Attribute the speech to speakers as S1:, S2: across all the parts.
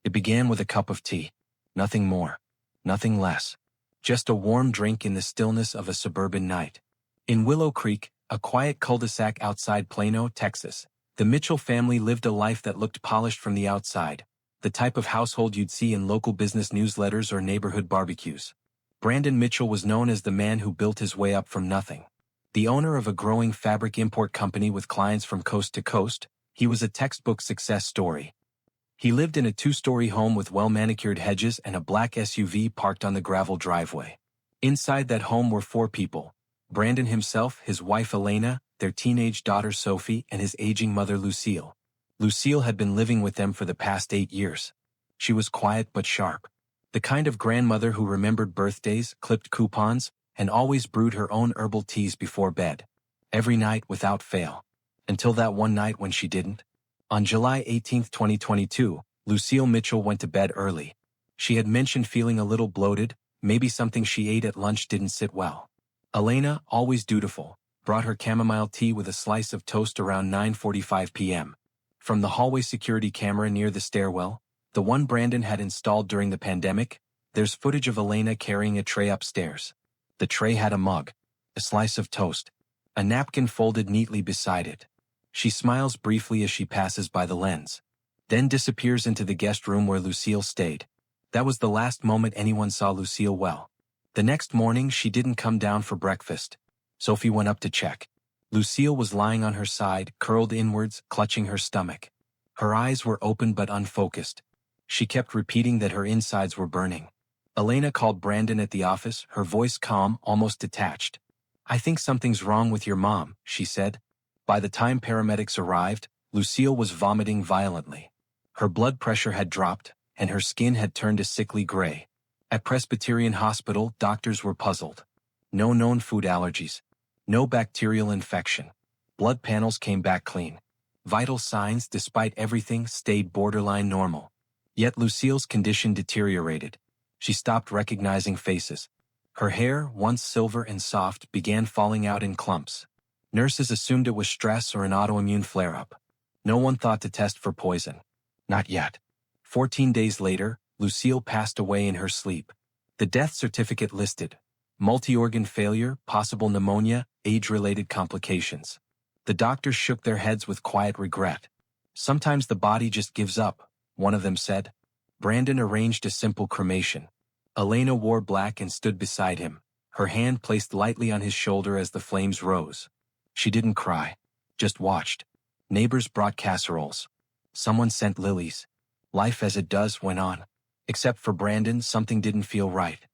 S1: It began with a cup of tea. Nothing more. Nothing less. Just a warm drink in the stillness of a suburban night. In Willow Creek, a quiet cul-de-sac outside Plano, Texas, the Mitchell family lived a life that looked polished from the outside, the type of household you'd see in local business newsletters or neighborhood barbecues. Brandon Mitchell was known as the man who built his way up from nothing. The owner of a growing fabric import company with clients from coast to coast, he was a textbook success story. He lived in a 2-story home with well-manicured hedges and a black SUV parked on the gravel driveway. Inside that home were 4 people: Brandon himself, his wife Elena, their teenage daughter Sophie, and his aging mother Lucille. Lucille had been living with them for the past 8 years. She was quiet but sharp. The kind of grandmother who remembered birthdays, clipped coupons, and always brewed her own herbal teas before bed. Every night without fail. Until that one night when she didn't. On July 18, 2022, Lucille Mitchell went to bed early. She had mentioned feeling a little bloated, maybe something she ate at lunch didn't sit well. Elena, always dutiful, brought her chamomile tea with a slice of toast around 9:45 p.m. From the hallway security camera near the stairwell, the one Brandon had installed during the pandemic, there's footage of Elena carrying a tray upstairs. The tray had a mug, a slice of toast, a napkin folded neatly beside it. She smiles briefly as she passes by the lens, then disappears into the guest room where Lucille stayed. That was the last moment anyone saw Lucille well. The next morning, she didn't come down for breakfast. Sophie went up to check. Lucille was lying on her side, curled inwards, clutching her stomach. Her eyes were open but unfocused. She kept repeating that her insides were burning. Elena called Brandon at the office, her voice calm, almost detached. "I think something's wrong with your mom," she said. By the time paramedics arrived, Lucille was vomiting violently. Her blood pressure had dropped, and her skin had turned a sickly gray. At Presbyterian Hospital, doctors were puzzled. No known food allergies. No bacterial infection. Blood panels came back clean. Vital signs, despite everything, stayed borderline normal. Yet Lucille's condition deteriorated. She stopped recognizing faces. Her hair, once silver and soft, began falling out in clumps. Nurses assumed it was stress or an autoimmune flare-up. No one thought to test for poison. Not yet. 14 days later, Lucille passed away in her sleep. The death certificate listed multi-organ failure, possible pneumonia, age-related complications. The doctors shook their heads with quiet regret. "Sometimes the body just gives up," one of them said. Brandon arranged a simple cremation. Elena wore black and stood beside him, her hand placed lightly on his shoulder as the flames rose. She didn't cry, just watched. Neighbors brought casseroles. Someone sent lilies. Life as it does went on. Except for Brandon, something didn't feel right.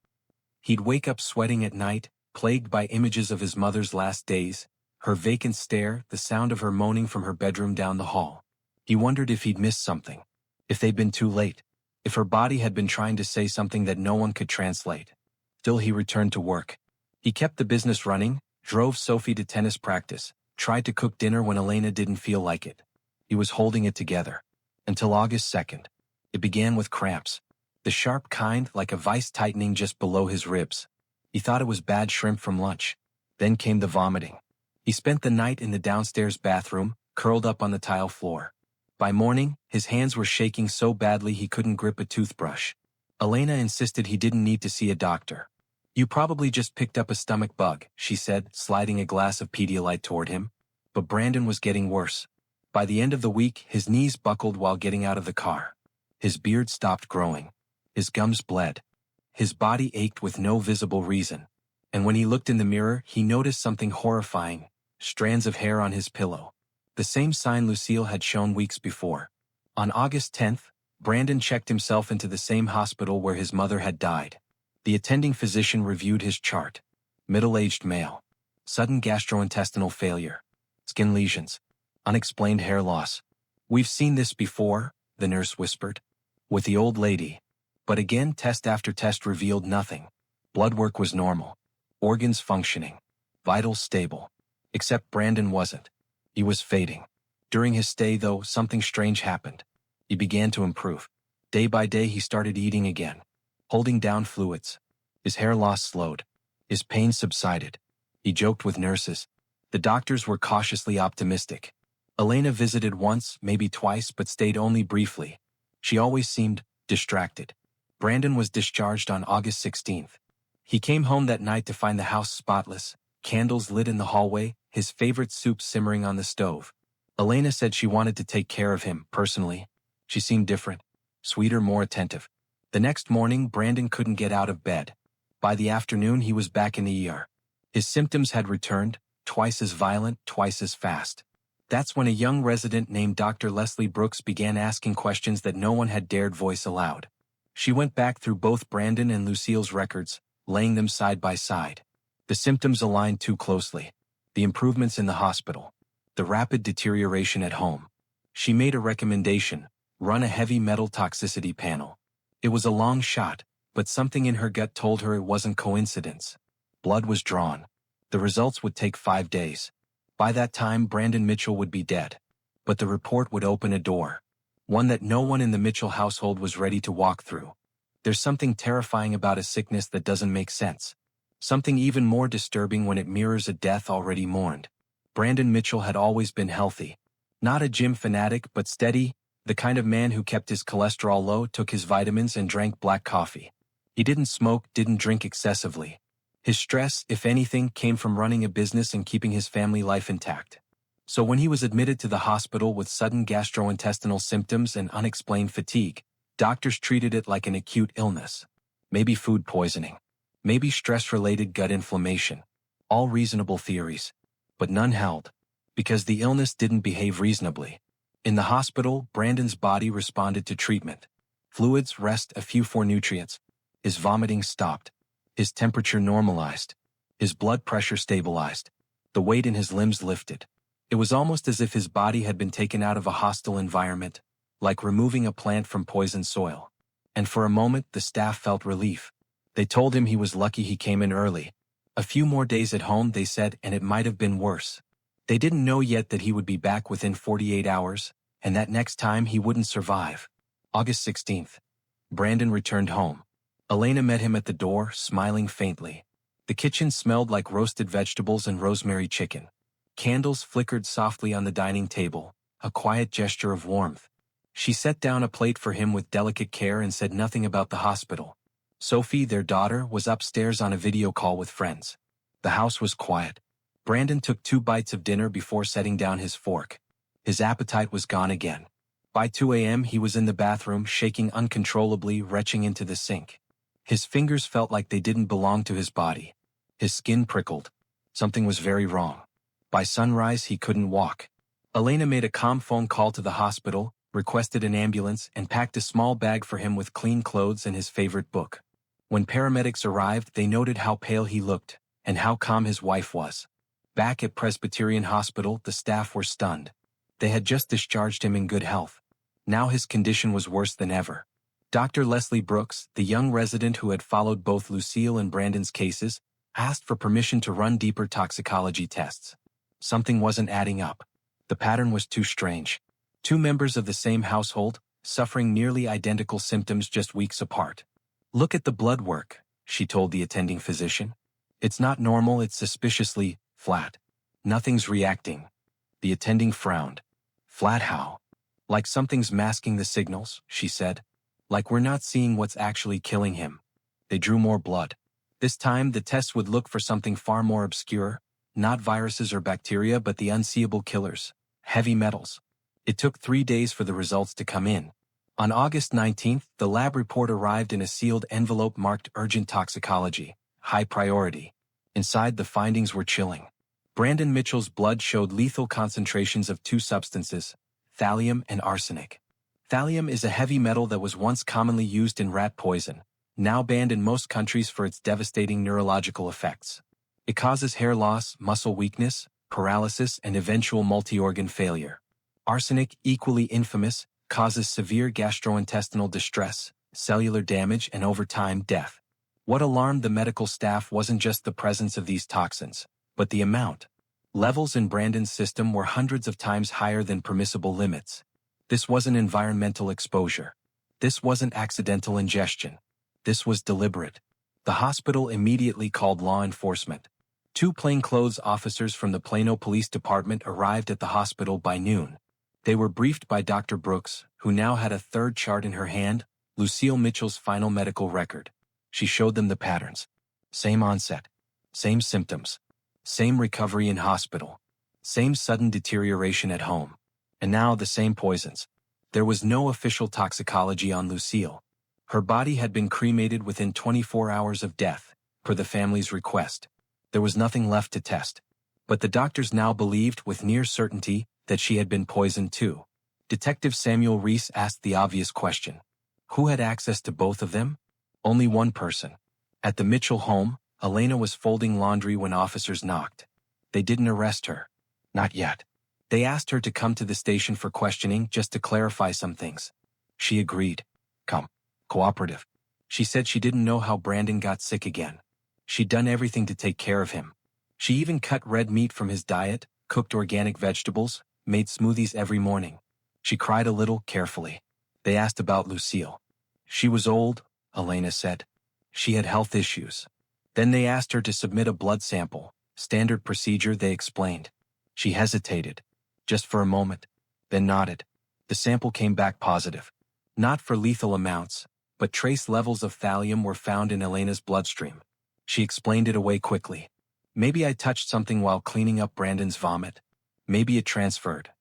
S1: He'd wake up sweating at night, plagued by images of his mother's last days, her vacant stare, the sound of her moaning from her bedroom down the hall. He wondered if he'd missed something, if they'd been too late, if her body had been trying to say something that no one could translate. Still, he returned to work. He kept the business running, drove Sophie to tennis practice, tried to cook dinner when Elena didn't feel like it. He was holding it together. Until August 2nd. It began with cramps. The sharp kind, like a vice tightening just below his ribs. He thought it was bad shrimp from lunch. Then came the vomiting. He spent the night in the downstairs bathroom, curled up on the tile floor. By morning, his hands were shaking so badly he couldn't grip a toothbrush. Elena insisted he didn't need to see a doctor. "You probably just picked up a stomach bug," she said, sliding a glass of Pedialyte toward him. But Brandon was getting worse. By the end of the week, his knees buckled while getting out of the car. His beard stopped growing. His gums bled. His body ached with no visible reason. And when he looked in the mirror, he noticed something horrifying: strands of hair on his pillow. The same sign Lucille had shown weeks before. On August 10th, Brandon checked himself into the same hospital where his mother had died. The attending physician reviewed his chart. Middle-aged male. Sudden gastrointestinal failure. Skin lesions. Unexplained hair loss. "We've seen this before," the nurse whispered. "With the old lady." But again, test after test revealed nothing. Blood work was normal. Organs functioning. Vitals stable. Except Brandon wasn't. He was fading. During his stay, though, something strange happened. He began to improve. Day by day, he started eating again, holding down fluids. His hair loss slowed. His pain subsided. He joked with nurses. The doctors were cautiously optimistic. Elena visited once, maybe twice, but stayed only briefly. She always seemed distracted. Brandon was discharged on August 16th. He came home that night to find the house spotless, candles lit in the hallway, his favorite soup simmering on the stove. Elena said she wanted to take care of him, personally. She seemed different, sweeter, more attentive. The next morning, Brandon couldn't get out of bed. By the afternoon, he was back in the ER. His symptoms had returned, twice as violent, twice as fast. That's when a young resident named Dr. Leslie Brooks began asking questions that no one had dared voice aloud. She went back through both Brandon and Lucille's records, laying them side by side. The symptoms aligned too closely. The improvements in the hospital. The rapid deterioration at home. She made a recommendation: run a heavy metal toxicity panel. It was a long shot, but something in her gut told her it wasn't coincidence. Blood was drawn. The results would take 5 days. By that time, Brandon Mitchell would be dead. But the report would open a door. One that no one in the Mitchell household was ready to walk through. There's something terrifying about a sickness that doesn't make sense. Something even more disturbing when it mirrors a death already mourned. Brandon Mitchell had always been healthy. Not a gym fanatic, but steady, the kind of man who kept his cholesterol low, took his vitamins, and drank black coffee. He didn't smoke, didn't drink excessively. His stress, if anything, came from running a business and keeping his family life intact. So when he was admitted to the hospital with sudden gastrointestinal symptoms and unexplained fatigue, doctors treated it like an acute illness. Maybe food poisoning. Maybe stress-related gut inflammation. All reasonable theories. But none held. Because the illness didn't behave reasonably. In the hospital, Brandon's body responded to treatment. Fluids, rest, a few for nutrients. His vomiting stopped. His temperature normalized. His blood pressure stabilized. The weight in his limbs lifted. It was almost as if his body had been taken out of a hostile environment, like removing a plant from poisoned soil. And for a moment, the staff felt relief. They told him he was lucky he came in early. A few more days at home, they said, and it might have been worse. They didn't know yet that he would be back within 48 hours, and that next time he wouldn't survive. August 16th. Brandon returned home. Elena met him at the door, smiling faintly. The kitchen smelled like roasted vegetables and rosemary chicken. Candles flickered softly on the dining table, a quiet gesture of warmth. She set down a plate for him with delicate care and said nothing about the hospital. Sophie, their daughter, was upstairs on a video call with friends. The house was quiet. Brandon took 2 bites of dinner before setting down his fork. His appetite was gone again. By 2 a.m. he was in the bathroom, shaking uncontrollably, retching into the sink. His fingers felt like they didn't belong to his body. His skin prickled. Something was very wrong. By sunrise, he couldn't walk. Elena made a calm phone call to the hospital, requested an ambulance, and packed a small bag for him with clean clothes and his favorite book. When paramedics arrived, they noted how pale he looked, and how calm his wife was. Back at Presbyterian Hospital, the staff were stunned. They had just discharged him in good health. Now his condition was worse than ever. Dr. Leslie Brooks, the young resident who had followed both Lucille and Brandon's cases, asked for permission to run deeper toxicology tests. Something wasn't adding up. The pattern was too strange. 2 members of the same household, suffering nearly identical symptoms just weeks apart. "Look at the blood work," she told the attending physician. "It's not normal, it's suspiciously flat. Nothing's reacting." The attending frowned. "Flat how?" "Like something's masking the signals," she said. "Like we're not seeing what's actually killing him." They drew more blood. This time, the tests would look for something far more obscure, not viruses or bacteria, but the unseeable killers, heavy metals. It took 3 days for the results to come in. On August 19th, the lab report arrived in a sealed envelope marked urgent toxicology, high priority. Inside, the findings were chilling. Brandon Mitchell's blood showed lethal concentrations of 2 substances, thallium and arsenic. Thallium is a heavy metal that was once commonly used in rat poison, now banned in most countries for its devastating neurological effects. It causes hair loss, muscle weakness, paralysis, and eventual multi-organ failure. Arsenic, equally infamous, causes severe gastrointestinal distress, cellular damage, and over time, death. What alarmed the medical staff wasn't just the presence of these toxins, but the amount. Levels in Brandon's system were hundreds of times higher than permissible limits. This wasn't environmental exposure. This wasn't accidental ingestion. This was deliberate. The hospital immediately called law enforcement. 2 plainclothes officers from the Plano Police Department arrived at the hospital by noon. They were briefed by Dr. Brooks, who now had a third chart in her hand, Lucille Mitchell's final medical record. She showed them the patterns. Same onset. Same symptoms. Same recovery in hospital. Same sudden deterioration at home. And now the same poisons. There was no official toxicology on Lucille. Her body had been cremated within 24 hours of death, per the family's request. There was nothing left to test. But the doctors now believed with near certainty that she had been poisoned too. Detective Samuel Reese asked the obvious question. Who had access to both of them? Only one person. At the Mitchell home, Elena was folding laundry when officers knocked. They didn't arrest her. Not yet. They asked her to come to the station for questioning just to clarify some things. She agreed. Come. Cooperative. She said she didn't know how Brandon got sick again. She'd done everything to take care of him. She even cut red meat from his diet, cooked organic vegetables, made smoothies every morning. She cried a little, carefully. They asked about Lucille. She was old, Elena said. She had health issues. Then they asked her to submit a blood sample. Standard procedure, they explained. She hesitated. Just for a moment. Then nodded. The sample came back positive. Not for lethal amounts, but trace levels of thallium were found in Elena's bloodstream. She explained it away quickly. Maybe I touched something while cleaning up Brandon's vomit. Maybe it transferred.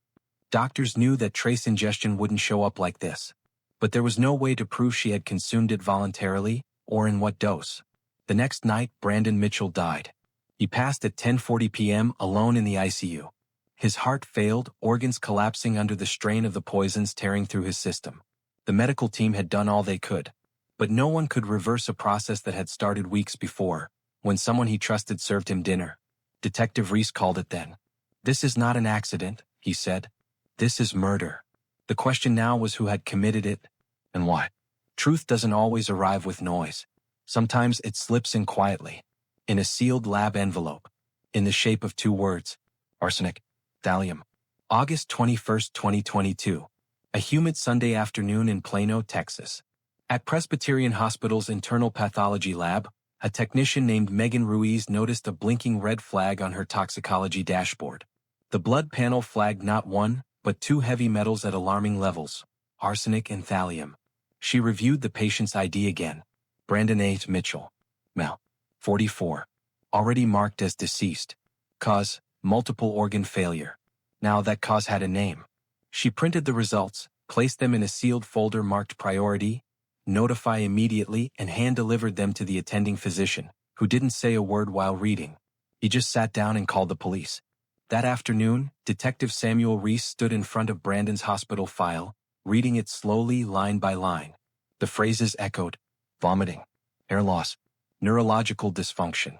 S1: Doctors knew that trace ingestion wouldn't show up like this. But there was no way to prove she had consumed it voluntarily, or in what dose. The next night, Brandon Mitchell died. He passed at 10:40 p.m. alone in the ICU. His heart failed, organs collapsing under the strain of the poisons tearing through his system. The medical team had done all they could. But no one could reverse a process that had started weeks before, when someone he trusted served him dinner. Detective Reese called it then. This is not an accident, he said. This is murder. The question now was who had committed it, and why. Truth doesn't always arrive with noise. Sometimes it slips in quietly, in a sealed lab envelope, in the shape of two words, arsenic, thallium. August 21, 2022. A humid Sunday afternoon in Plano, Texas. At Presbyterian Hospital's internal pathology lab, a technician named Megan Ruiz noticed a blinking red flag on her toxicology dashboard. The blood panel flagged not one, but two heavy metals at alarming levels, arsenic and thallium. She reviewed the patient's ID again. Brandon A. Mitchell. Male. 44. Already marked as deceased. Cause, multiple organ failure. Now that cause had a name. She printed the results, placed them in a sealed folder marked priority, notify immediately, and hand-delivered them to the attending physician, who didn't say a word while reading. He just sat down and called the police. That afternoon, Detective Samuel Reese stood in front of Brandon's hospital file, reading it slowly line by line. The phrases echoed: vomiting, hair loss, neurological dysfunction.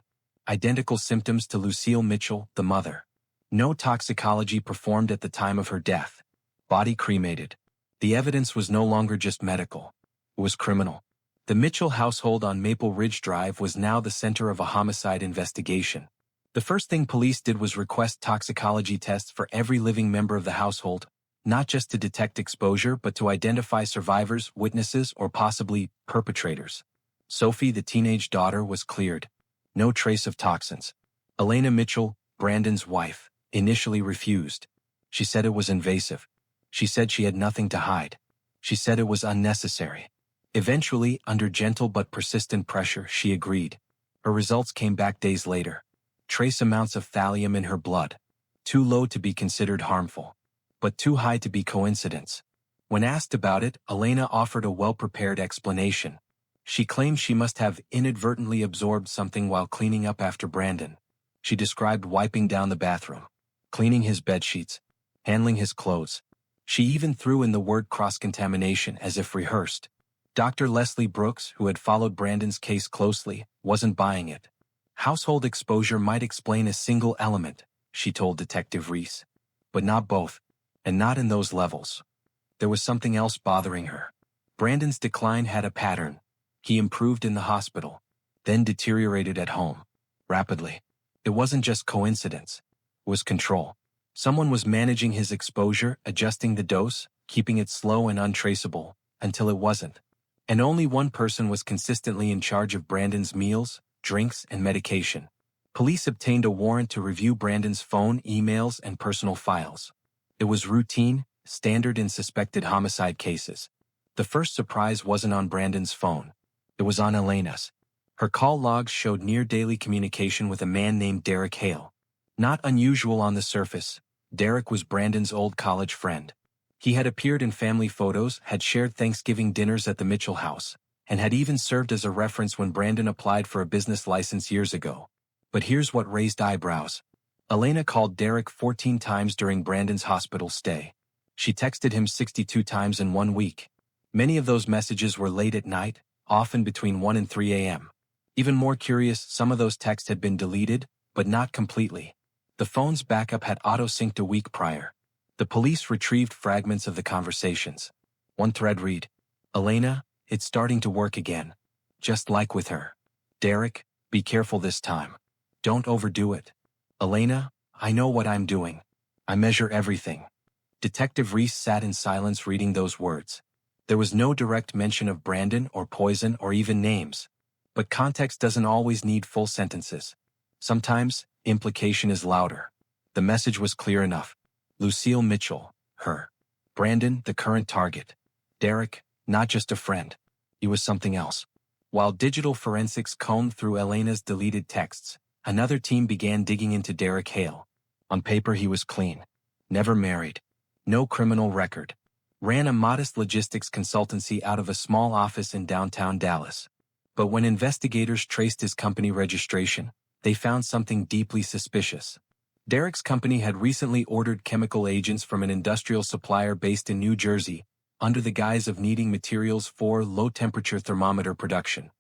S1: Identical symptoms to Lucille Mitchell, the mother. No toxicology performed at the time of her death. Body cremated. The evidence was no longer just medical. It was criminal. The Mitchell household on Maple Ridge Drive was now the center of a homicide investigation. The first thing police did was request toxicology tests for every living member of the household, not just to detect exposure but to identify survivors, witnesses, or possibly perpetrators. Sophie, the teenage daughter, was cleared. No trace of toxins. Elena Mitchell, Brandon's wife, initially refused. She said it was invasive. She said she had nothing to hide. She said it was unnecessary. Eventually, under gentle but persistent pressure, she agreed. Her results came back days later. Trace amounts of thallium in her blood. Too low to be considered harmful, but too high to be coincidence. When asked about it, Elena offered a well-prepared explanation. She claimed she must have inadvertently absorbed something while cleaning up after Brandon. She described wiping down the bathroom, cleaning his bedsheets, handling his clothes. She even threw in the word cross-contamination as if rehearsed. Dr. Leslie Brooks, who had followed Brandon's case closely, wasn't buying it. Household exposure might explain a single element, she told Detective Reese, but not both, and not in those levels. There was something else bothering her. Brandon's decline had a pattern. He improved in the hospital, then deteriorated at home, rapidly. It wasn't just coincidence. It was control. Someone was managing his exposure, adjusting the dose, keeping it slow and untraceable, until it wasn't. And only one person was consistently in charge of Brandon's meals, drinks, and medication. Police obtained a warrant to review Brandon's phone, emails, and personal files. It was routine, standard in suspected homicide cases. The first surprise wasn't on Brandon's phone. It was on Elena's. Her call logs showed near-daily communication with a man named Derrick Hale. Not unusual on the surface, Derrick was Brandon's old college friend. He had appeared in family photos, had shared Thanksgiving dinners at the Mitchell house, and had even served as a reference when Brandon applied for a business license years ago. But here's what raised eyebrows. Elena called Derrick 14 times during Brandon's hospital stay. She texted him 62 times in 1 week. Many of those messages were late at night, often between 1 and 3 a.m. Even more curious, some of those texts had been deleted, but not completely. The phone's backup had auto-synced a week prior. The police retrieved fragments of the conversations. One thread read, "Elena, it's starting to work again. Just like with her. Derrick, be careful this time. Don't overdo it. Elena, I know what I'm doing. I measure everything." Detective Reese sat in silence reading those words. There was no direct mention of Brandon or poison or even names. But context doesn't always need full sentences. Sometimes, implication is louder. The message was clear enough. Lucille Mitchell, her. Brandon, the current target. Derrick, not just a friend. He was something else. While digital forensics combed through Elena's deleted texts, another team began digging into Derrick Hale. On paper he was clean. Never married. No criminal record. Ran a modest logistics consultancy out of a small office in downtown Dallas. But when investigators traced his company registration, they found something deeply suspicious. Derrick's company had recently ordered chemical agents from an industrial supplier based in New Jersey, under the guise of needing materials for low-temperature thermometer production.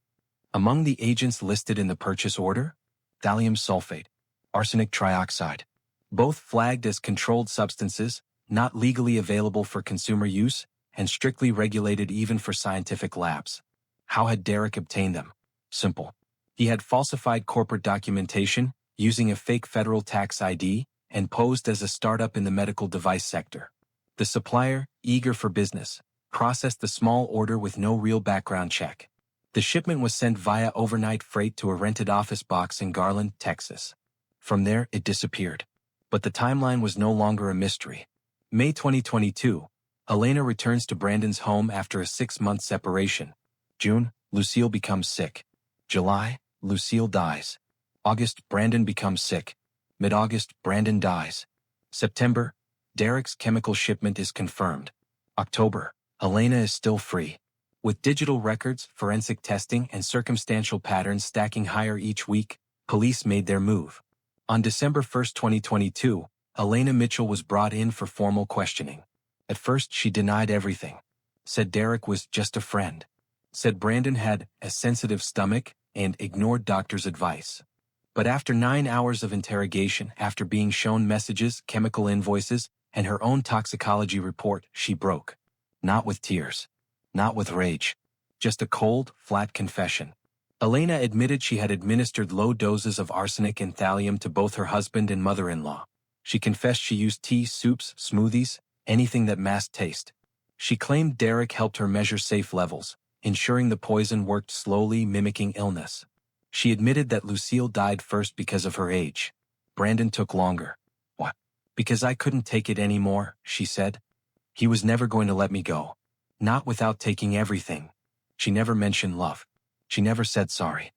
S1: Among the agents listed in the purchase order, thallium sulfate, arsenic trioxide, both flagged as controlled substances, not legally available for consumer use, and strictly regulated even for scientific labs. How had Derrick obtained them? Simple. He had falsified corporate documentation, using a fake federal tax ID, and posed as a startup in the medical device sector. The supplier, eager for business, processed the small order with no real background check. The shipment was sent via overnight freight to a rented office box in Garland, Texas. From there, it disappeared. But the timeline was no longer a mystery. May 2022, Elena returns to Brandon's home after a 6-month separation. June, Lucille becomes sick. July, Lucille dies. August, Brandon becomes sick. Mid-August, Brandon dies. September, Derrick's chemical shipment is confirmed. October, Elena is still free. With digital records, forensic testing, and circumstantial patterns stacking higher each week, police made their move. On December 1, 2022, Elena Mitchell was brought in for formal questioning. At first, she denied everything. Said Derrick was just a friend. Said Brandon had a sensitive stomach and ignored doctor's advice. But after 9 hours of interrogation, after being shown messages, chemical invoices, and her own toxicology report, she broke. Not with tears. Not with rage. Just a cold, flat confession. Elena admitted she had administered low doses of arsenic and thallium to both her husband and mother-in-law. She confessed she used tea, soups, smoothies, anything that masked taste. She claimed Derrick helped her measure safe levels, ensuring the poison worked slowly, mimicking illness. She admitted that Lucille died first because of her age. Brandon took longer. What? Because I couldn't take it anymore, she said. He was never going to let me go. Not without taking everything. She never mentioned love. She never said sorry.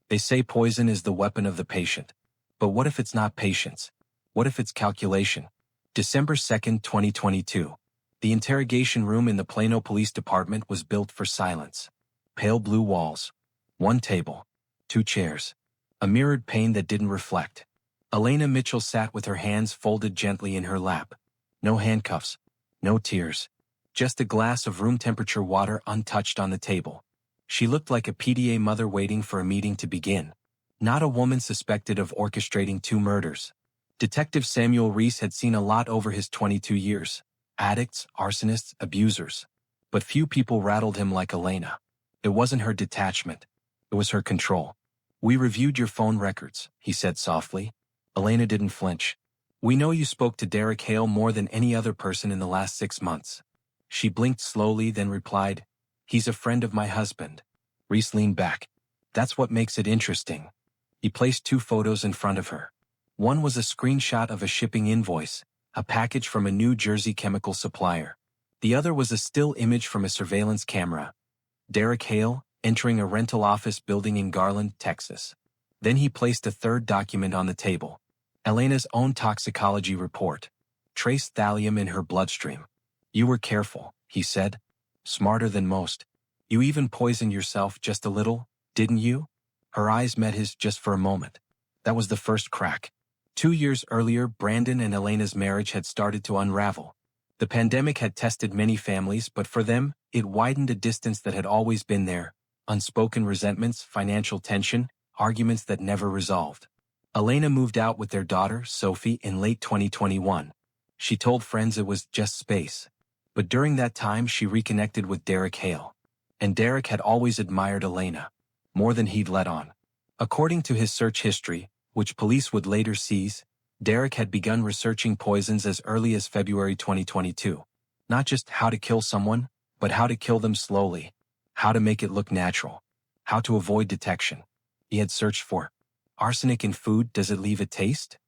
S1: They say poison is the weapon of the patient. But what if it's not patience? What if it's calculation? December 2, 2022. The interrogation room in the Plano Police Department was built for silence. Pale blue walls. 1 table. 2 chairs. A mirrored pane that didn't reflect. Elena Mitchell sat with her hands folded gently in her lap. No handcuffs. No tears. Just a glass of room-temperature water untouched on the table. She looked like a PDA mother waiting for a meeting to begin. Not a woman suspected of orchestrating 2 murders. Detective Samuel Reese had seen a lot over his 22 years. Addicts, arsonists, abusers. But few people rattled him like Elena. It wasn't her detachment. It was her control. We reviewed your phone records, he said softly. Elena didn't flinch. We know you spoke to Derrick Hale more than any other person in the last 6 months. She blinked slowly, then replied, He's a friend of my husband. Reese leaned back. That's what makes it interesting. He placed 2 photos in front of her. One was a screenshot of a shipping invoice, a package from a New Jersey chemical supplier. The other was a still image from a surveillance camera. Derrick Hale, entering a rental office building in Garland, Texas. Then he placed a third document on the table. Elena's own toxicology report. Traced thallium in her bloodstream. You were careful, he said. Smarter than most. You even poisoned yourself just a little, didn't you? Her eyes met his just for a moment. That was the first crack. 2 years earlier, Brandon and Elena's marriage had started to unravel. The pandemic had tested many families, but for them, it widened a distance that had always been there. Unspoken resentments, financial tension, arguments that never resolved. Elena moved out with their daughter, Sophie, in late 2021. She told friends it was just space. But during that time she reconnected with Derrick Hale. And Derrick had always admired Elena. More than he'd let on. According to his search history, which police would later seize, Derrick had begun researching poisons as early as February 2022. Not just how to kill someone, but how to kill them slowly. How to make it look natural. How to avoid detection. He had searched for arsenic in food, does it leave a taste?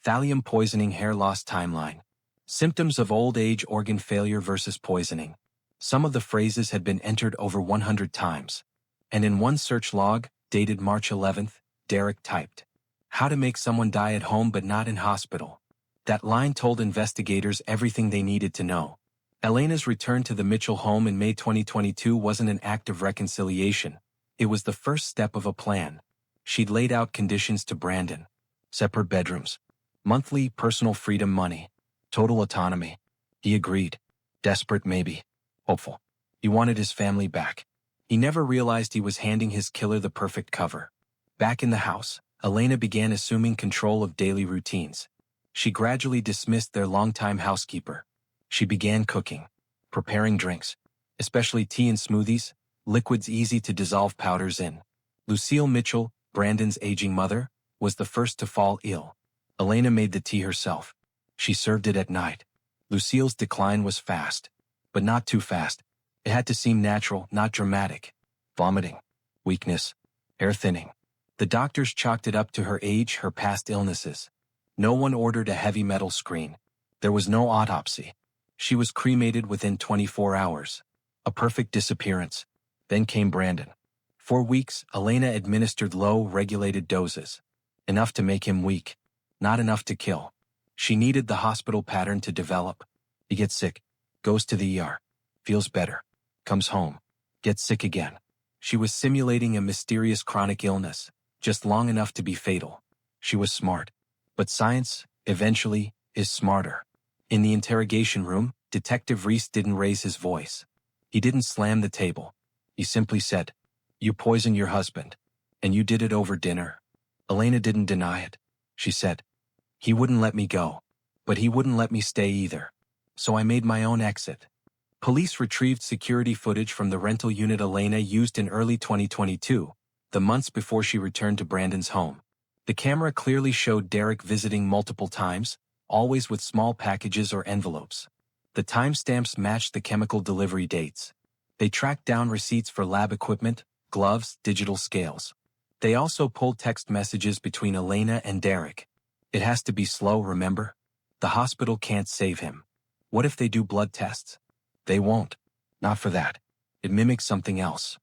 S1: Thallium poisoning, hair loss timeline. Symptoms of old age, organ failure versus poisoning. Some of the phrases had been entered over 100 times. And in one search log, dated March 11th, Derrick typed, "How to make someone die at home but not in hospital." That line told investigators everything they needed to know. Elena's return to the Mitchell home in May 2022 wasn't an act of reconciliation. It was the first step of a plan. She'd laid out conditions to Brandon. Separate bedrooms. Monthly personal freedom money. Total autonomy. He agreed. Desperate maybe. Hopeful. He wanted his family back. He never realized he was handing his killer the perfect cover. Back in the house, Elena began assuming control of daily routines. She gradually dismissed their longtime housekeeper. She began cooking. Preparing drinks. Especially tea and smoothies, liquids easy to dissolve powders in. Lucille Mitchell, Brandon's aging mother, was the first to fall ill. Elena made the tea herself. She served it at night. Lucille's decline was fast. But not too fast. It had to seem natural, not dramatic. Vomiting. Weakness. Hair thinning. The doctors chalked it up to her age, her past illnesses. No one ordered a heavy metal screen. There was no autopsy. She was cremated within 24 hours. A perfect disappearance. Then came Brandon. For weeks, Elena administered low, regulated doses. Enough to make him weak. Not enough to kill. She needed the hospital pattern to develop. He gets sick. Goes to the ER. Feels better. Comes home. Gets sick again. She was simulating a mysterious chronic illness, just long enough to be fatal. She was smart. But science, eventually, is smarter. In the interrogation room, Detective Reese didn't raise his voice. He didn't slam the table. He simply said, "You poisoned your husband. And you did it over dinner." Elena didn't deny it. She said, "He wouldn't let me go. But he wouldn't let me stay either. So I made my own exit." Police retrieved security footage from the rental unit Elena used in early 2022, the months before she returned to Brandon's home. The camera clearly showed Derrick visiting multiple times, always with small packages or envelopes. The timestamps matched the chemical delivery dates. They tracked down receipts for lab equipment, gloves, digital scales. They also pulled text messages between Elena and Derrick. "It has to be slow, remember? The hospital can't save him. What if they do blood tests? They won't. Not for that. It mimics something else."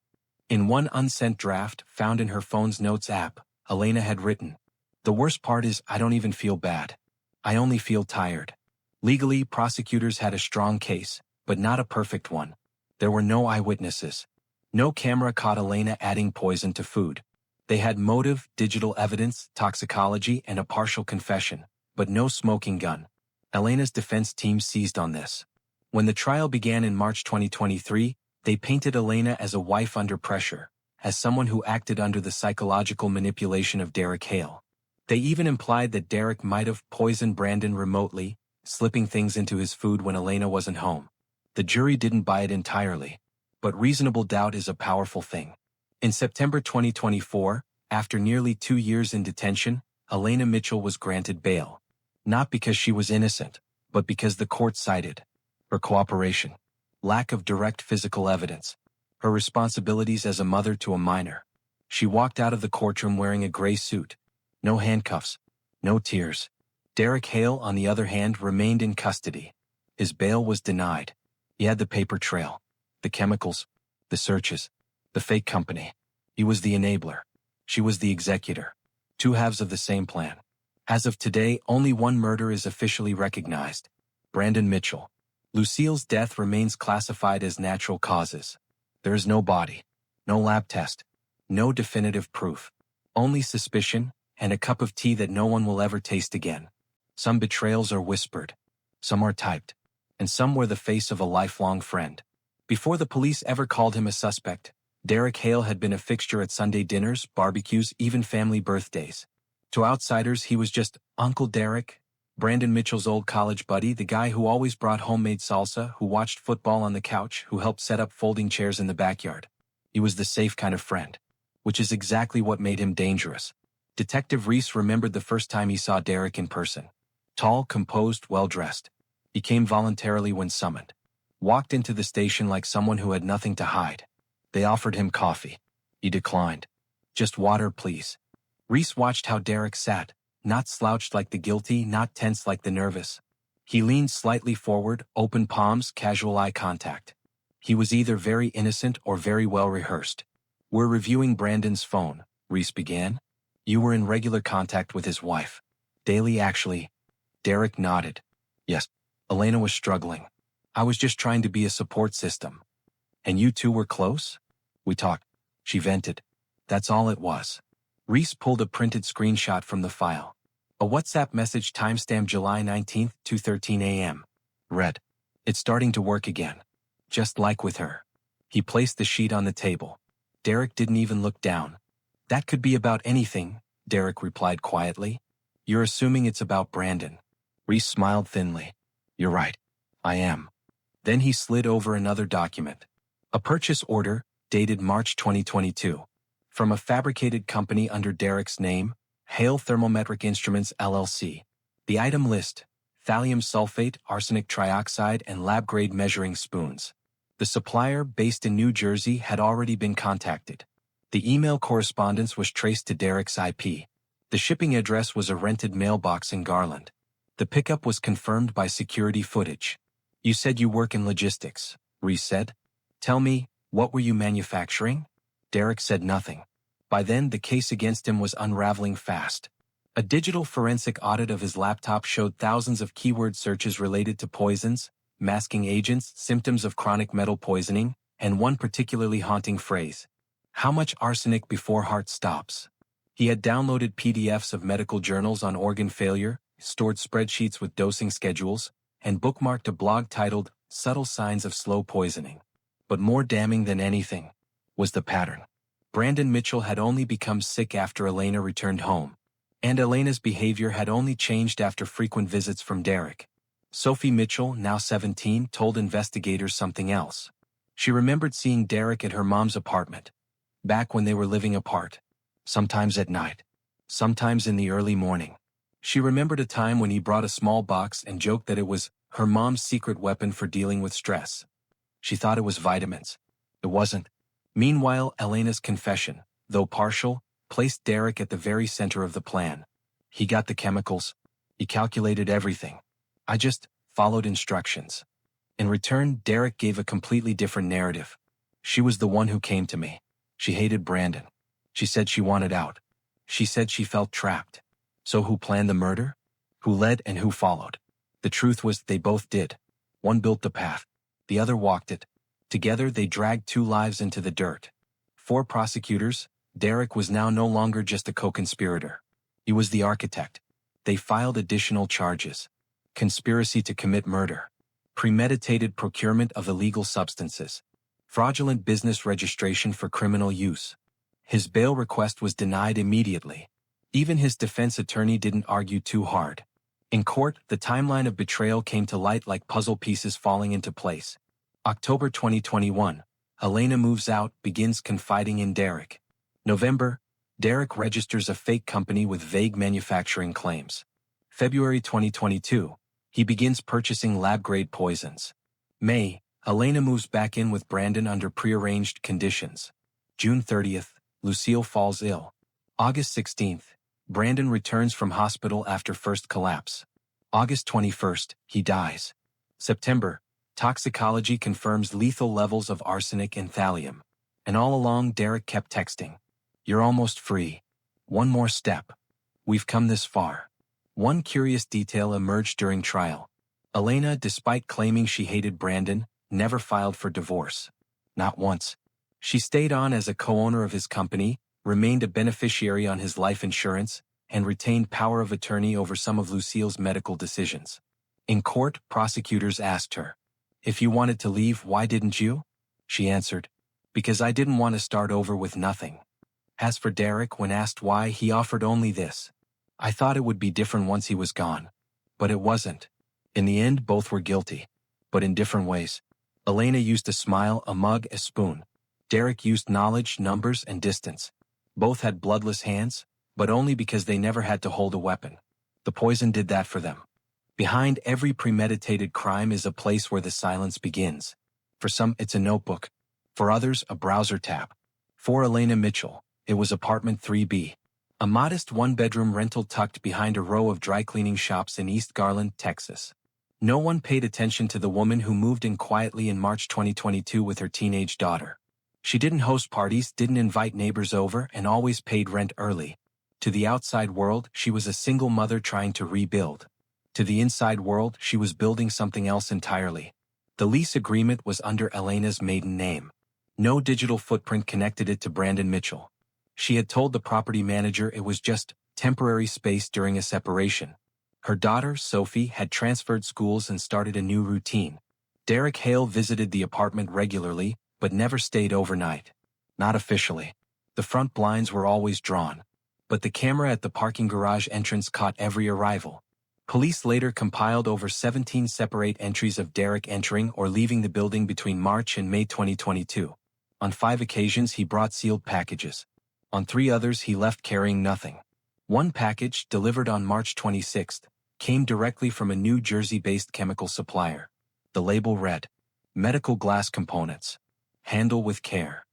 S1: In one unsent draft found in her phone's notes app, Elena had written, "The worst part is I don't even feel bad. I only feel tired." Legally, prosecutors had a strong case, but not a perfect one. There were no eyewitnesses. No camera caught Elena adding poison to food. They had motive, digital evidence, toxicology, and a partial confession, but no smoking gun. Elena's defense team seized on this. When the trial began in March 2023, they painted Elena as a wife under pressure, as someone who acted under the psychological manipulation of Derrick Hale. They even implied that Derrick might have poisoned Brandon remotely, slipping things into his food when Elena wasn't home. The jury didn't buy it entirely. But reasonable doubt is a powerful thing. In September 2024, after nearly 2 years in detention, Elena Mitchell was granted bail. Not because she was innocent, but because the court cited her cooperation, lack of direct physical evidence, her responsibilities as a mother to a minor. She walked out of the courtroom wearing a gray suit. No handcuffs. No tears. Derrick Hale, on the other hand, remained in custody. His bail was denied. He had the paper trail, the chemicals, the searches, the fake company. He was the enabler. She was the executor. Two halves of the same plan. As of today, only one murder is officially recognized. Brandon Mitchell. Lucille's death remains classified as natural causes. There is no body, no lab test, no definitive proof. Only suspicion and a cup of tea that no one will ever taste again. Some betrayals are whispered. Some are typed. And some wear the face of a lifelong friend. Before the police ever called him a suspect, Derrick Hale had been a fixture at Sunday dinners, barbecues, even family birthdays. To outsiders, he was just Uncle Derrick, Brandon Mitchell's old college buddy, the guy who always brought homemade salsa, who watched football on the couch, who helped set up folding chairs in the backyard. He was the safe kind of friend, which is exactly what made him dangerous. Detective Reese remembered the first time he saw Derrick in person. Tall, composed, well-dressed. He came voluntarily when summoned. Walked into the station like someone who had nothing to hide. They offered him coffee. He declined. Just water, please. Reese watched how Derrick sat, not slouched like the guilty, not tense like the nervous. He leaned slightly forward, open palms, casual eye contact. He was either very innocent or very well rehearsed. "We're reviewing Brandon's phone," Reese began. "You were in regular contact with his wife." "Daily, actually." Derrick nodded. "Yes." Elena was struggling. "I was just trying to be a support system." "And you two were close?" "We talked." She vented. "That's all it was." Reese pulled a printed screenshot from the file. A WhatsApp message timestamped July 19th, 2:13 a.m. Read, "It's starting to work again. Just like with her." He placed the sheet on the table. Derrick didn't even look down. "That could be about anything," Derrick replied quietly. "You're assuming it's about Brandon." Reese smiled thinly. "You're right. I am." Then he slid over another document. A purchase order, dated March 2022. From a fabricated company under Derrick's name, Hale Thermometric Instruments LLC. The item list: thallium sulfate, arsenic trioxide, and lab-grade measuring spoons. The supplier, based in New Jersey, had already been contacted. The email correspondence was traced to Derrick's IP. The shipping address was a rented mailbox in Garland. The pickup was confirmed by security footage. "You said you work in logistics," Reese said. "Tell me, what were you manufacturing?" Derrick said nothing. By then, the case against him was unraveling fast. A digital forensic audit of his laptop showed thousands of keyword searches related to poisons, masking agents, symptoms of chronic metal poisoning, and one particularly haunting phrase: "How much arsenic before heart stops?" He had downloaded PDFs of medical journals on organ failure, stored spreadsheets with dosing schedules, and bookmarked a blog titled "Subtle Signs of Slow Poisoning." But more damning than anything was the pattern. Brandon Mitchell had only become sick after Elena returned home. And Elena's behavior had only changed after frequent visits from Derrick. Sophie Mitchell, now 17, told investigators something else. She remembered seeing Derrick at her mom's apartment, back when they were living apart. Sometimes at night. Sometimes in the early morning. She remembered a time when he brought a small box and joked that it was her mom's secret weapon for dealing with stress. She thought it was vitamins. It wasn't. Meanwhile, Elena's confession, though partial, placed Derrick at the very center of the plan. He got the chemicals. He calculated everything. "I just followed instructions." In return, Derrick gave a completely different narrative. "She was the one who came to me. She hated Brandon. She said she wanted out. She said she felt trapped." So who planned the murder? Who led and who followed? The truth was they both did. One built the path. The other walked it. Together they dragged two lives into the dirt. For prosecutors, Derrick was now no longer just a co-conspirator. He was the architect. They filed additional charges: conspiracy to commit murder, premeditated procurement of illegal substances, fraudulent business registration for criminal use. His bail request was denied immediately. Even his defense attorney didn't argue too hard. In court, the timeline of betrayal came to light like puzzle pieces falling into place. October 2021, Elena moves out, begins confiding in Derrick. November, Derrick registers a fake company with vague manufacturing claims. February 2022, he begins purchasing lab-grade poisons. May, Elena moves back in with Brandon under prearranged conditions. June 30th, Lucille falls ill. August 16th, Brandon returns from hospital after first collapse. August 21st, he dies. September, Toxicology confirms lethal levels of arsenic and thallium. And all along Derrick kept texting. You're almost free. One more step. We've come this far. One curious detail emerged during trial. Elena, despite claiming she hated Brandon, never filed for divorce. Not once. She stayed on as a co-owner of his company, remained a beneficiary on his life insurance, and retained power of attorney over some of Lucille's medical decisions. In court, prosecutors asked her, "If you wanted to leave, why didn't you?" She answered, "Because I didn't want to start over with nothing." As for Derrick, when asked why, he offered only this: "I thought it would be different once he was gone." But it wasn't. In the end, both were guilty, but in different ways. Elena used a smile, a mug, a spoon. Derrick used knowledge, numbers, and distance. Both had bloodless hands, but only because they never had to hold a weapon. The poison did that for them. Behind every premeditated crime is a place where the silence begins. For some, it's a notebook. For others, a browser tab. For Elena Mitchell, it was apartment 3B. A modest one-bedroom rental tucked behind a row of dry-cleaning shops in East Garland, Texas. No one paid attention to the woman who moved in quietly in March 2022 with her teenage daughter. She didn't host parties, didn't invite neighbors over, and always paid rent early. To the outside world, she was a single mother trying to rebuild. To the inside world, she was building something else entirely. The lease agreement was under Elena's maiden name. No digital footprint connected it to Brandon Mitchell. She had told the property manager it was just temporary space during a separation. Her daughter, Sophie, had transferred schools and started a new routine. Derrick Hale visited the apartment regularly, but never stayed overnight. Not officially. The front blinds were always drawn. But the camera at the parking garage entrance caught every arrival. Police later compiled over 17 separate entries of Derrick entering or leaving the building between March and May 2022. On 5 occasions he brought sealed packages. On 3 others he left carrying nothing. One package, delivered on March 26, came directly from a New Jersey-based chemical supplier. The label read, "Medical glass components. Handle with care."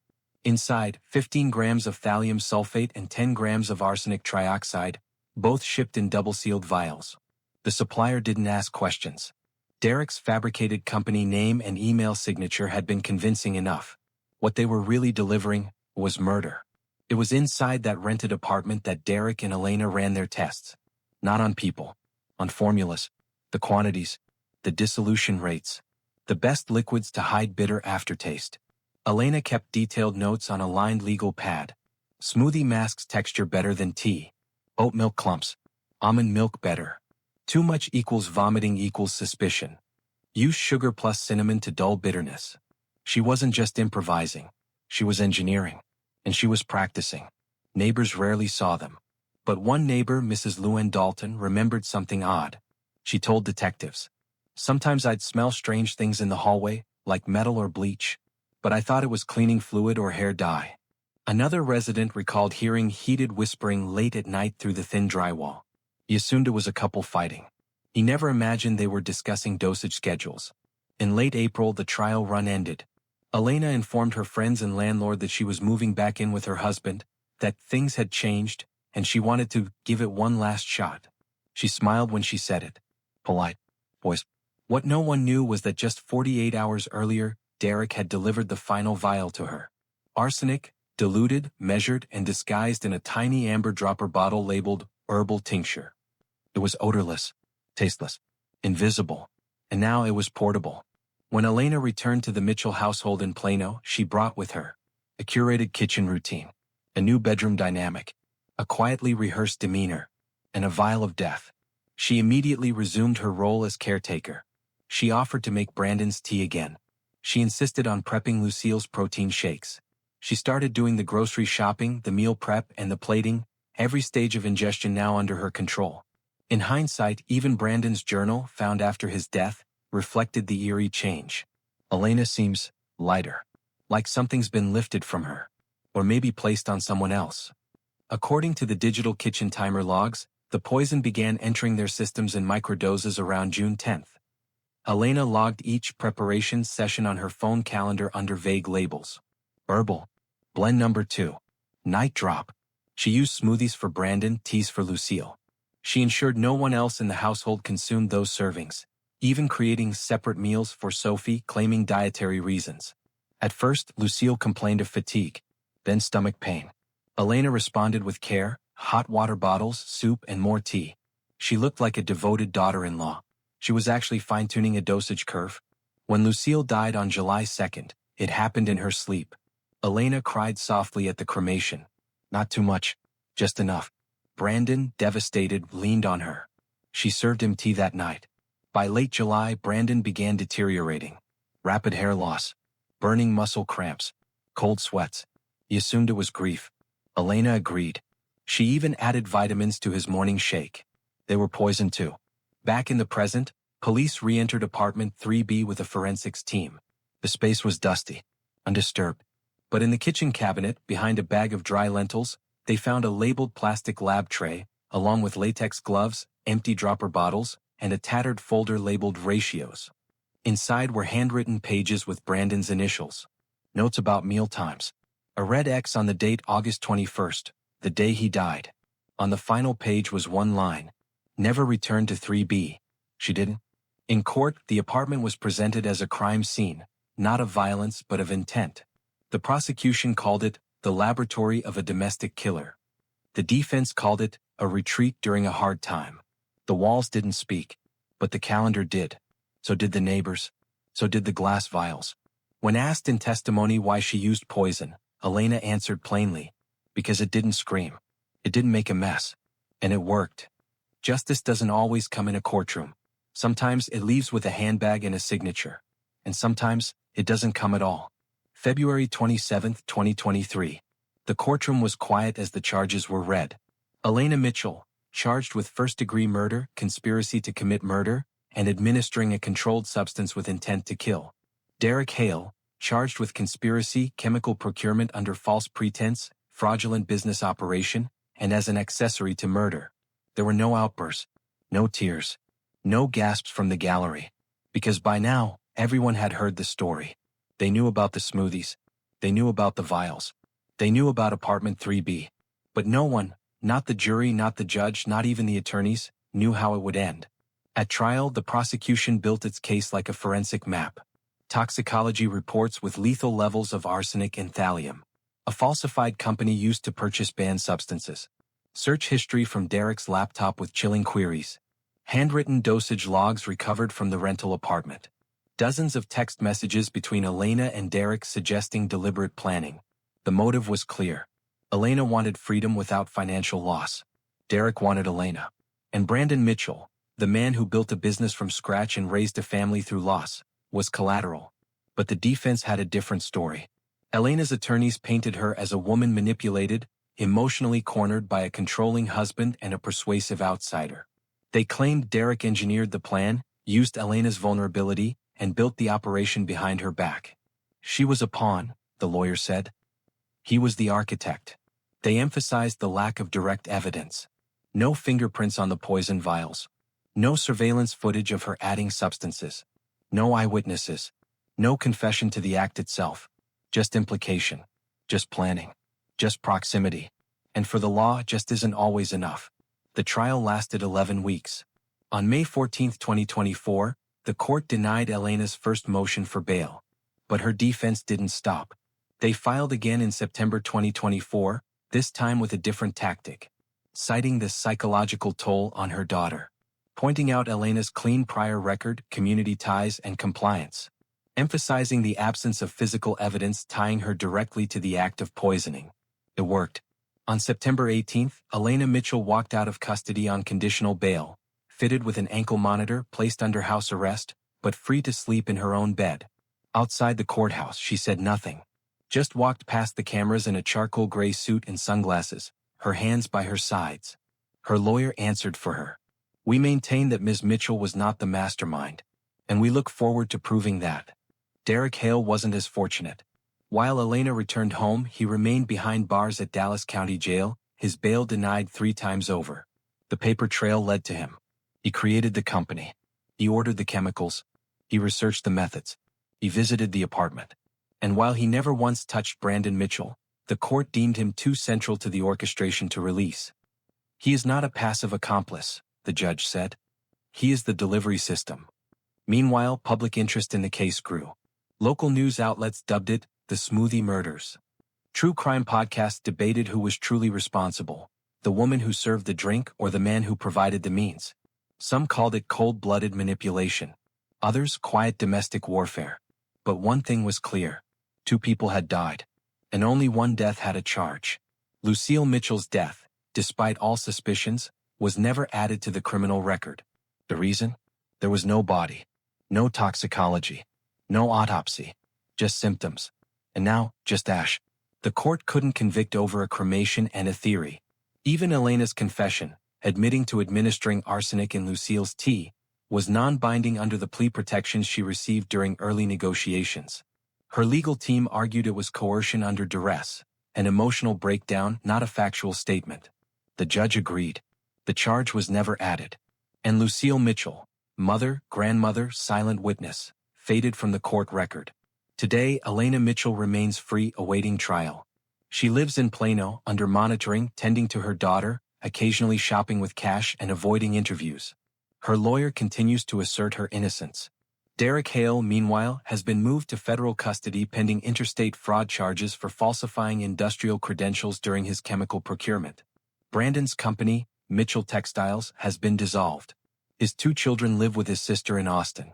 S1: Inside, 15 grams of thallium sulfate and 10 grams of arsenic trioxide, both shipped in double-sealed vials. The supplier didn't ask questions. Derrick's fabricated company name and email signature had been convincing enough. What they were really delivering was murder. It was inside that rented apartment that Derrick and Elena ran their tests. Not on people. On formulas. The quantities. The dissolution rates. The best liquids to hide bitter aftertaste. Elena kept detailed notes on a lined legal pad. Smoothie masks texture better than tea. Oat milk clumps. Almond milk better. Too much equals vomiting equals suspicion. Use sugar plus cinnamon to dull bitterness. She wasn't just improvising. She was engineering. And she was practicing. Neighbors rarely saw them. But one neighbor, Mrs. Luann Dalton, remembered something odd. She told detectives. "Sometimes I'd smell strange things in the hallway, like metal or bleach. But I thought it was cleaning fluid or hair dye." Another resident recalled hearing heated whispering late at night through the thin drywall. He assumed it was a couple fighting. He never imagined they were discussing dosage schedules. In late April, the trial run ended. Elena informed her friends and landlord that she was moving back in with her husband, that things had changed, and she wanted to give it one last shot. She smiled when she said it. Polite. Boys. What no one knew was that just 48 hours earlier, Derrick had delivered the final vial to her. Arsenic, diluted, measured, and disguised in a tiny amber dropper bottle labeled herbal tincture. It was odorless, tasteless, invisible, and now it was portable. When Elena returned to the Mitchell household in Plano, she brought with her a curated kitchen routine, a new bedroom dynamic, a quietly rehearsed demeanor, and a vial of death. She immediately resumed her role as caretaker. She offered to make Brandon's tea again. She insisted on prepping Lucille's protein shakes. She started doing the grocery shopping, the meal prep, and the plating, every stage of ingestion now under her control. In hindsight, even Brandon's journal, found after his death, reflected the eerie change. Elena seems lighter, like something's been lifted from her, or maybe placed on someone else. According to the digital kitchen timer logs, the poison began entering their systems in microdoses around June 10th. Elena logged each preparation session on her phone calendar under vague labels. Herbal. Blend number 2. Night drop. She used smoothies for Brandon, teas for Lucille. She ensured no one else in the household consumed those servings. even creating separate meals for Sophie, claiming dietary reasons. At first, Lucille complained of fatigue, then stomach pain. Elena responded with care, hot water bottles, soup, and more tea. She looked like a devoted daughter-in-law. She was actually fine-tuning a dosage curve. When Lucille died on July 2nd, it happened in her sleep. Elena cried softly at the cremation. Not too much, just enough. Brandon, devastated, leaned on her. She served him tea that night. By late July, Brandon began deteriorating. Rapid hair loss, burning muscle cramps, cold sweats. He assumed it was grief. Elena agreed. She even added vitamins to his morning shake. They were poisoned too. Back in the present, police re-entered apartment 3B with a forensics team. The space was dusty, undisturbed. But in the kitchen cabinet, behind a bag of dry lentils, they found a labeled plastic lab tray, along with latex gloves, empty dropper bottles, and a tattered folder labeled ratios. Inside were handwritten pages with Brandon's initials. Notes about meal times. A red X on the date August 21st, the day he died. On the final page was one line. Never returned to 3B. She didn't. In court, the apartment was presented as a crime scene, not of violence but of intent. The prosecution called it the laboratory of a domestic killer. The defense called it a retreat during a hard time. The walls didn't speak, but the calendar did. So did the neighbors. So did the glass vials. When asked in testimony why she used poison, Elena answered plainly, because it didn't scream. It didn't make a mess. And it worked. Justice doesn't always come in a courtroom. Sometimes it leaves with a handbag and a signature. And sometimes it doesn't come at all. February 27, 2023. The courtroom was quiet as the charges were read. Elena Mitchell, charged with first-degree murder, conspiracy to commit murder, and administering a controlled substance with intent to kill. Derrick Hale, charged with conspiracy, chemical procurement under false pretense, fraudulent business operation, and as an accessory to murder. There were no outbursts, no tears, no gasps from the gallery. Because by now, everyone had heard the story. They knew about the smoothies. They knew about the vials. They knew about apartment 3B. But no one, not the jury, not the judge, not even the attorneys, knew how it would end. At trial, the prosecution built its case like a forensic map. Toxicology reports with lethal levels of arsenic and thallium. A falsified company used to purchase banned substances. Search history from Derrick's laptop with chilling queries. Handwritten dosage logs recovered from the rental apartment. Dozens of text messages between Elena and Derrick suggesting deliberate planning. The motive was clear. Elena wanted freedom without financial loss. Derrick wanted Elena. And Brandon Mitchell, the man who built a business from scratch and raised a family through loss, was collateral. But the defense had a different story. Elena's attorneys painted her as a woman manipulated, emotionally cornered by a controlling husband and a persuasive outsider. They claimed Derrick engineered the plan, used Elena's vulnerability, and built the operation behind her back. She was a pawn, the lawyer said. He was the architect. They emphasized the lack of direct evidence. No fingerprints on the poison vials. No surveillance footage of her adding substances. No eyewitnesses. No confession to the act itself. Just implication. Just planning. Just proximity. And for the law, just isn't always enough. The trial lasted 11 weeks. On May 14, 2024, the court denied Elena's first motion for bail. But her defense didn't stop. They filed again in September 2024, this time with a different tactic, citing the psychological toll on her daughter, pointing out Elena's clean prior record, community ties, and compliance, emphasizing the absence of physical evidence tying her directly to the act of poisoning. It worked. On September 18, Elena Mitchell walked out of custody on conditional bail, fitted with an ankle monitor, placed under house arrest, but free to sleep in her own bed. Outside the courthouse, she said nothing. Just walked past the cameras in a charcoal gray suit and sunglasses, her hands by her sides. Her lawyer answered for her. We maintain that Ms. Mitchell was not the mastermind, and we look forward to proving that. Derrick Hale wasn't as fortunate. While Elena returned home, he remained behind bars at Dallas County Jail, his bail denied 3 times over. The paper trail led to him. He created the company. He ordered the chemicals. He researched the methods. He visited the apartment. And while he never once touched Brandon Mitchell, the court deemed him too central to the orchestration to release. He is not a passive accomplice, the judge said. He is the delivery system. Meanwhile, public interest in the case grew. Local news outlets dubbed it the Smoothie Murders. True crime podcasts debated who was truly responsible, the woman who served the drink or the man who provided the means. Some called it cold-blooded manipulation. Others, quiet domestic warfare. But one thing was clear. 2 people had died. And only one death had a charge. Lucille Mitchell's death, despite all suspicions, was never added to the criminal record. The reason? There was no body. No toxicology. No autopsy. Just symptoms. And now, just ash. The court couldn't convict over a cremation and a theory. Even Elena's confession, admitting to administering arsenic in Lucille's tea, was non-binding under the plea protections she received during early negotiations. Her legal team argued it was coercion under duress, an emotional breakdown, not a factual statement. The judge agreed. The charge was never added. And Lucille Mitchell, mother, grandmother, silent witness, faded from the court record. Today, Elena Mitchell remains free awaiting trial. She lives in Plano, under monitoring, tending to her daughter, occasionally shopping with cash and avoiding interviews. Her lawyer continues to assert her innocence. Derrick Hale, meanwhile, has been moved to federal custody pending interstate fraud charges for falsifying industrial credentials during his chemical procurement. Brandon's company, Mitchell Textiles, has been dissolved. His 2 children live with his sister in Austin.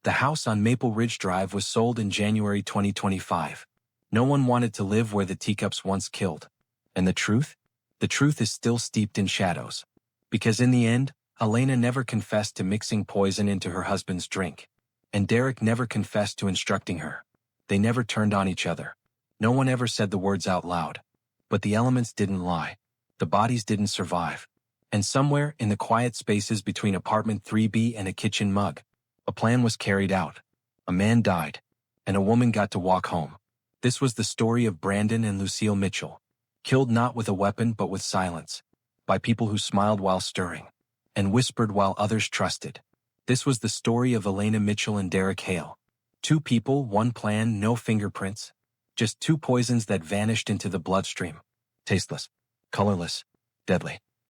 S1: The house on Maple Ridge Drive was sold in January 2025. No one wanted to live where the teacups once killed. And the truth? The truth is still steeped in shadows. Because in the end, Elena never confessed to mixing poison into her husband's drink. And Derrick never confessed to instructing her. They never turned on each other. No one ever said the words out loud. But the elements didn't lie. The bodies didn't survive. And somewhere in the quiet spaces between apartment 3B and a kitchen mug, a plan was carried out. A man died. And a woman got to walk home. This was the story of Brandon and Lucille Mitchell. Killed not with a weapon but with silence. By people who smiled while stirring. And whispered while others trusted. This was the story of Elena Mitchell and Derrick Hale. 2 people, 1 plan, no fingerprints. Just 2 poisons that vanished into the bloodstream. Tasteless. Colorless. Deadly.